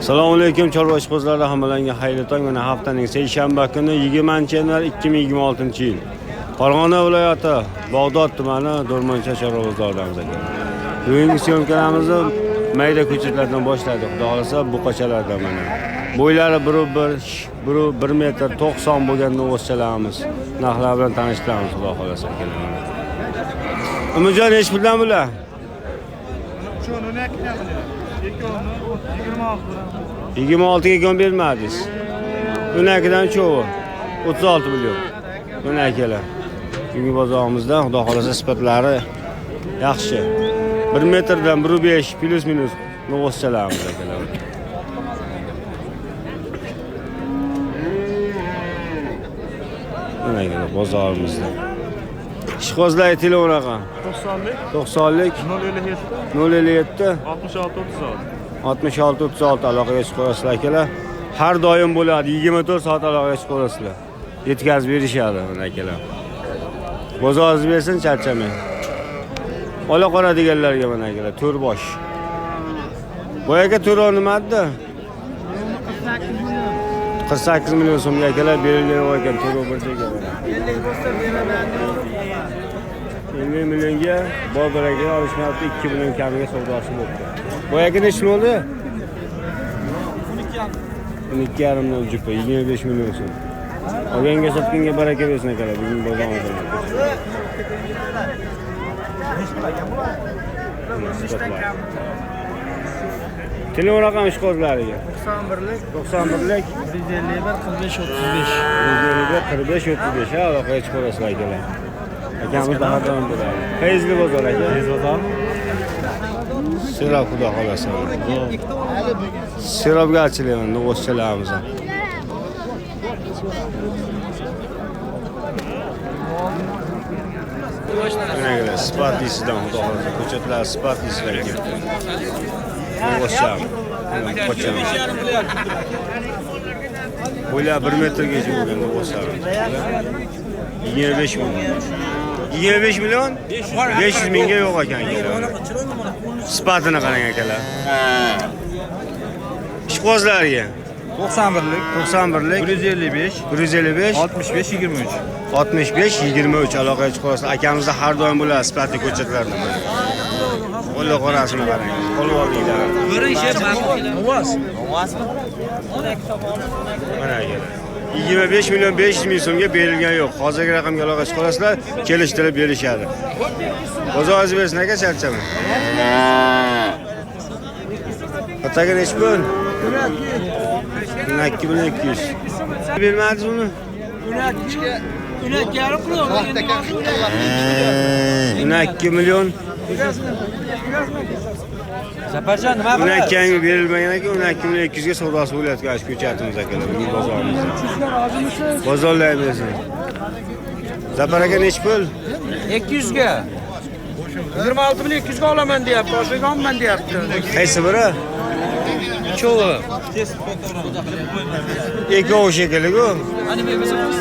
Assalomu alaykum chorva ishqibozlari, hammalarga xayrli tong. Mana haftaning seshanba kuni 20-yanvar 2026-yil. Farg'ona viloyati Bog'dod tumani Do'rmoncha chorva bozoridan aka. Bugungi syomkalarimizni mayda ko'chatlardan boshladik. Xudo xolasa buqachalardan mana. Bo'ylari 1 metr 90 bo'lgan o'schalarimiz. Narxlar bilan tanishtiramiz xudo xolasa akalar. Umidjon nech puldan bular? Şunu ne kadar? 26 ga bermadingiz. Bunakidan cho'g'i 36 million. Bunakilar. Bugungi bozorimizda xudo xolasa sifatlari yaxshi. 1 metrdan 1.5 plus minus o'schalarimiz akalar. Bunakilar bozorimizda. Ishqozlar telefon raqam 90lik 057 66 36 aloqaga chiqasizlar akalar. Har doim bo'ladi, 24 soat aloqaga chiqasizlar. Yetkazib berishadi mana akalar. Bozoringiz bersin, charchamang. Ola qora deganlarga mana akalar, to'rbosh. Bu aka to'rov nima edi? 48 million so'mga akalar berilgan ekan to'rov bir joyga. 50 millionga bobaraga olishmayapti, 2 million kamiga savdosi bo'ldi. Bu aka nechta bo'ldi? 12,5 million jupa, 25 million so'm. Olganga sotganga baraka bersin akalar, bugun bozorimizda. Telefon raqam ishqozlariga 91lik 45 35 aloqaga chiqasizlar akalar. Akamiz daha davom bo'ladi. Feyzli bozor aka. Serob xudo xolasa. Serobga achilayman o'schalarimiz. Mana sifatlisidan xudo xolasa ko'chatlar sifatlisidan keldi. O'sham. Qo'cham. Bo'ylar 1 metrgacha bo'lgan o'sar. 25 million. 25 million 500 mingga yo'q ekan. Sifatini qarang akalar. Ishqozlarga 91lik 155 65 23 aloqaga chiqasiz. Akamizda har doim bo'ladi sifatli ko'chatlarni. Qo'lga qorasini qarang. Qo'lga olinglar. Ovasmi? Mana akalar. 25 million 500 ming so'mga berilgan yo'q. Hozirgi raqamga aloqa chiqarasizlar, kelishtirib berishadi. Bozoringiz bersin aka, charchamang. Ataga nech pul? 12 million 200. Bermadingiz uni? 12 million. Zaparjan nima bo'ladi? 12 ga berilmagan ekan, 12 million 200 ga savdosi bo'layotgan shu ko'chatimiz akalar, bu bozorimizda. Bozorlaymiz. Zapar aka nech pul? 200 ga. 26 million 200 ga olaman deyapti, boshqa olman deyapti. Qaysi biri? Cho'g'i. Ikkovi shekilli-ku. Ani bersangiz?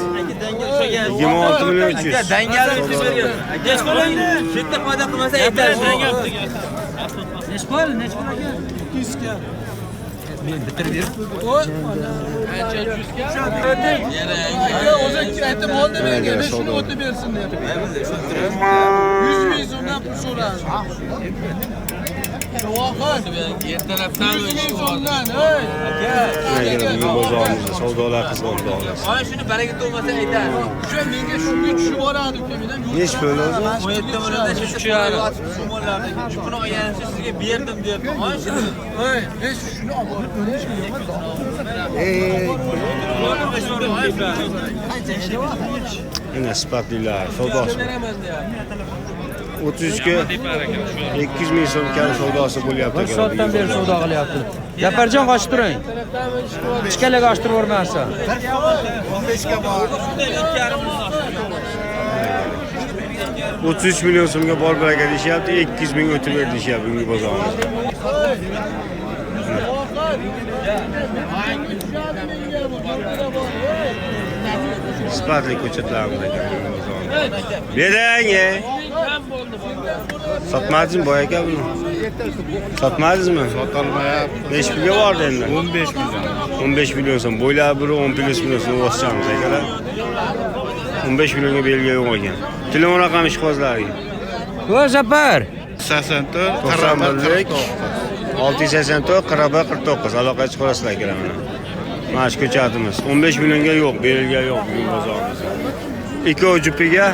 26 million 300. Dangal bergan. Nech qo'ling? Shu yerda foyda qilmasa aytadi. Nech pul aka? 200 ga. Men bitirib ber. Ancha 100 ga. Aka o'zi aytib oldi menga, men shuni o'tib bersin deb. 100 ming so'mdan pul so'radi. Shovoqat. Ertalabdan so'mdan, ey. Aka, bugun bozorimizda savdolar qizg'oqda olasiz. ana shuni baraka to'masa aytadi. Nech pul o'zi? 17 milliondan tushadi. Shuni olganimcha sizga berdim deb. Ana shuni. Ey, shuni olib borib ko'rishmi? Mana sifatlilar, savdosi. 33 ga 200 ming so'm kam savdosi bo'lyapti aka. Soatdan beri savdo qilyapti. Zafarjon qochib turing. Ichkalaga ochtirib o'rmansa. 15 ga bor. 33 million so'mga bor baraka deyapti, 200 ming o'tib ber deyapti bugungi bozorimizda. Sifatli ko'chatlarimiz ekan. Berang. Sotmadingizmi boy aka buni? Sotmadingizmi? Sotolmayapti. Necha pulga bordi endi? 15 milyon. 15 million so'm. Bo'ylari biri 10 plus million so'm o'sishamiz akalar. 15 millionga belgiga yo'q ekan. Telefon raqami ishqibozlariga. Voy Zapar. 84 91 684 41 49 aloqa chiqarasizlar akalar mana. Mana shu ko'chatimiz 15 millionga yo'q, belgiga yo'q bugun bozorimizda. Ikkovi jupiga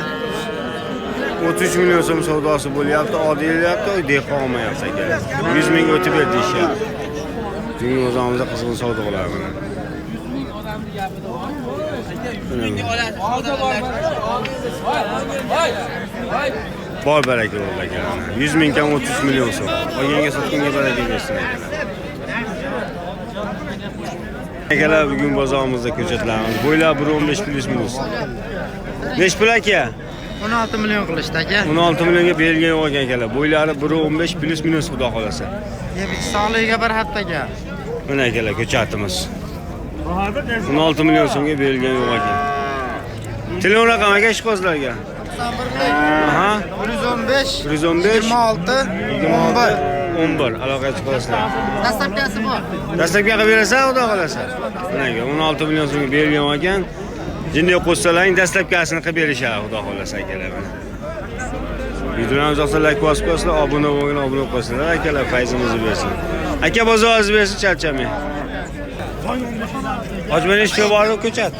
33 million so'm savdosi bo'lyapti, oddiyyapti, dehqon olmayapti aka. 100 ming o'tib berdi deyishyapti. Bugun o'zimizda qizg'in savdo qilamiz mana. Boy baraka bo'ldi aka. 100 ming kam 30 million so'm. Olganga sotganga baraka bersin akalar. Akalar bugun bozorimizda ko'chatlarimiz. Bo'ylar 1.15 plus minus. Nech pul aka? 16 milyon qilishdi aka. 16 millionga berilgan yo'q ekan akalar. Bo'ylari 1.15 plus minus xudo xolasa. Sog'ligiga bir hattaga. Mana akalar ko'chatimiz. 16 million so'mga berilgan yo'q ekan. Telefon raqamiga ishqibozlarga. Aha. 115 115 26 11 aloqa chiqasizlar. Dastlabkasi bor. Dastlabki qilib berasan, xudo xolasa. Mana 16 million so'mga berilgan ekan. Jinday qo'shsalaring dastlabkasini qilib berishadi, xudo xolasa akalar. Videolarimizni yoqsa like bosib qo'yinglar, obuna bo'lgan obuna qo'yinglar akalar, fayzimizni bersin. Aka bozoringizni bersin, charchamang. Hojman ish bor ko'chat.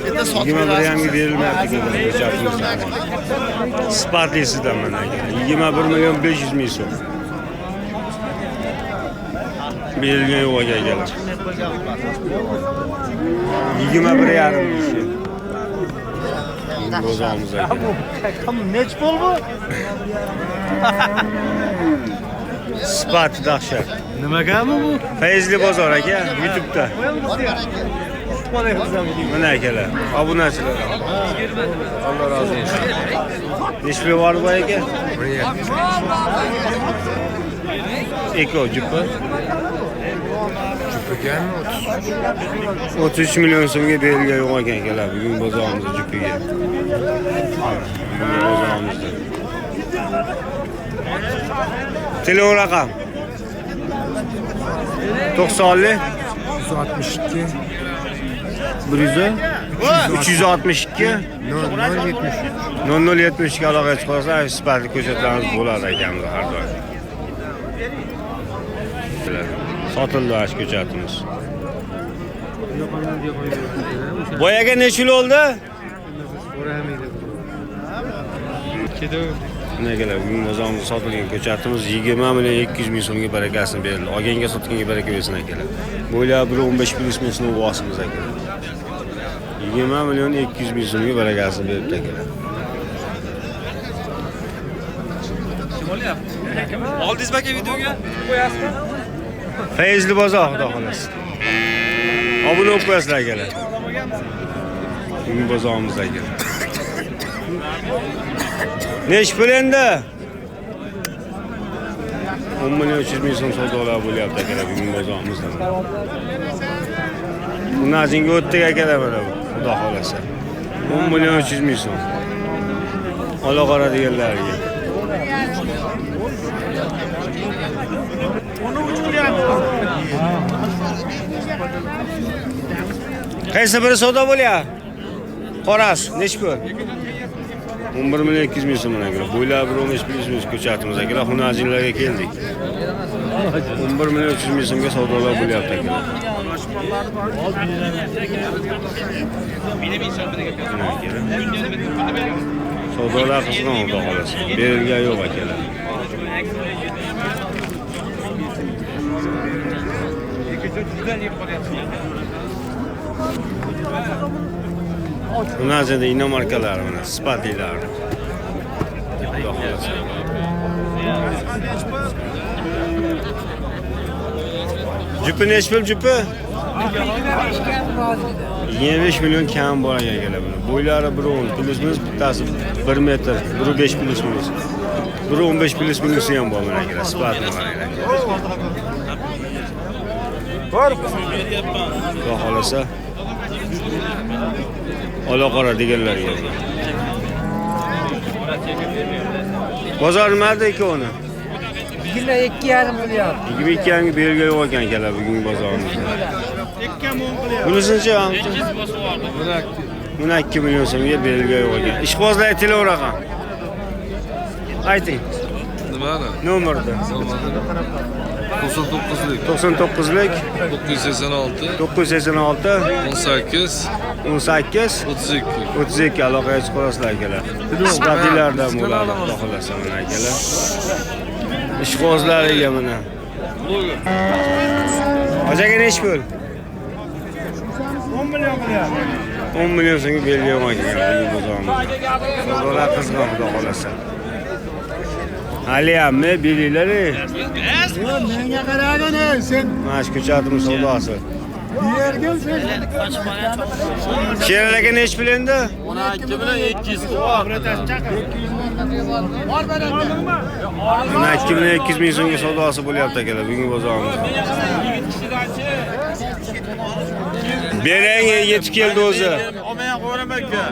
Endi sotib 21 ham berilmayapti ko'chatimiz. Sifatlisidan mana aka. 21 million 500 ming so'm. Berilgan yo'q akalar. 21,5 ming so'm. Bozorimiz aka. Nech pul bu? Sifat dahshat. Nimagami bu? Fayzli bozor aka, YouTube'da. Mana akalar, obunachilar. Alloh razı olsun. Nechta bor bu aka? 2 jupa. 33 million so'mga berilgan yo'q ekan akalar bugun bozorimizda jupiga. Bozorimizda. Telefon raqam 90 162 362 0072 aloqa chiqarsa, sifatli ko'rsatlarimiz bo'ladi akamiz har doim. Sotildi ash ko'chatimiz. Boyaga necha yil oldi? Nagalar bugun bozorimiz sotilgan ko'chatimiz 20 million 200 ming so'mga barakasini berildi. Olganga sotganga baraka bersin akalar. Bo'ylari 1.15 plus ming so'm bosimiz akalar. 20 million 200 ming so'mga barakasini beribdi akalar. Oldingizmi aka videoga? Qo'yasizmi? Fayzli bozor xudo xolasi. Obuna bo'lib qo'yasizlar akalar. Bugun bozorimizda akalar. Nech pul endi? 10 million 300 ming so'm savdolar bo'lyapti akalar bugun bozorimizda. Unazinga o'tdik akalar mana bu, xudo xolasa. 10 million 300 ming so'm. Ola qora deganlarga. Qaysi biri savdo bo'lyapti? Qoras, nech pul? 11 million 200 ming so'm akalar. Bo'ylari 1.15 plus minus ko'chatimiz akalar. Xunazinlarga keldik. 11 million 300 ming so'mga savdolar bo'lyapti akalar. Savdolar qisman xudo xolasa. Berilgan yo'q akalar. Bunazada inomarkalar mana, sifatilar. Xudo xolasa. Jupi nech pul jupi? 25 million kam bor akalar buni. Bo'ylari 1.10 plus minus, bittasi 1 metr, 1.5 plus minus. 1.15 plus minus ham bor mana akalar, sifatini qaranglar. Xudo xolasa. Ola qora deganlarga. Bozor nimada ikkovini? Yine 2,5 milyon. 22 yangi belgi yo'q ekan akalar bugungi bozorimizda. Bunisi-chi? 12 million so'mga belgi yo'q ekan. Ishqibozlar aytinglar raqam. Ayting. Nimani? Nomerni. 99lik 99lik 986 986 18 18 32. 32 aloqaga chiqasizlar akalar. Sifatlardan bo'ladi, xudo xolasa mana akalar. Ishqibozlariga mana. Hojaga nech pul? 10 million so'mga belgi yo'q ekan bugun bozorimizda. Savdolar qizg'in, xudo xolasa. Haliyammi bilinglar? Menga qaragin sen. Mana shu ko'chatimiz savdosi. Yerga sen. Sherlar aka nech pul endi? 12 bilan 200. 12 million 200 ming so'mga savdosi bo'lyapti akalar bugungi bozorimizda. Berang yetib keldi o'zi. Olmay qo'yaman aka.